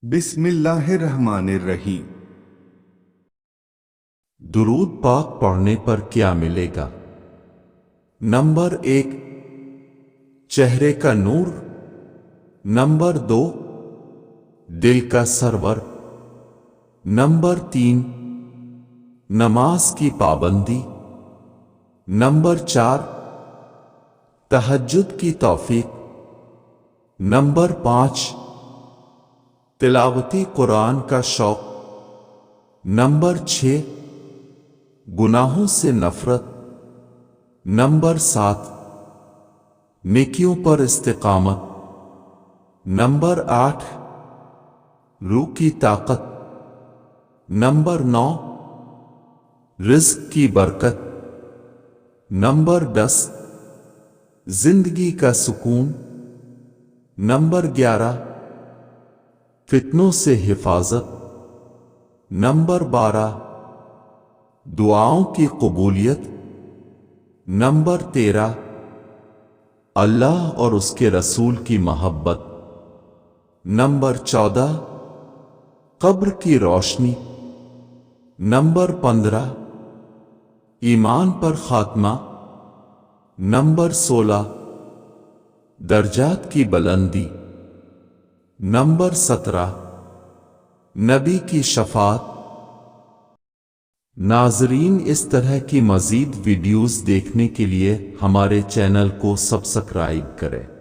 बिस्मिल्लाहिर्रहमानिर्रहीम। दुरूद पाक पढ़ने पर क्या मिलेगा? नंबर 1, चेहरे का नूर। नंबर 2, दिल का सरवर। नंबर 3, नमाज की पाबंदी। नंबर 4, तहज्जुद की तौफीक। नंबर 5, तिलावती कुरान का शौक। नंबर 6, गुनाहों से नफरत। नंबर 7, नेकियों पर इस्तिकामत। नंबर 8, रूह की ताकत। नंबर 9, रिज्क की बरकत। नंबर 10, जिंदगी का सुकून। नंबर 11, फितनों से हिफाजत। नंबर 12, दुआओं की कबूलियत। नंबर 13, अल्लाह और उसके रसूल की मोहब्बत। नंबर 14, कब्र की रोशनी। नंबर 15, ईमान पर खात्मा। नंबर 16, दर्जात की बुलंदी। नंबर 17, नबी की शफात। नाज़रीन, इस तरह की मज़ीद वीडियोज़ देखने के लिए हमारे चैनल को सब्सक्राइब करें।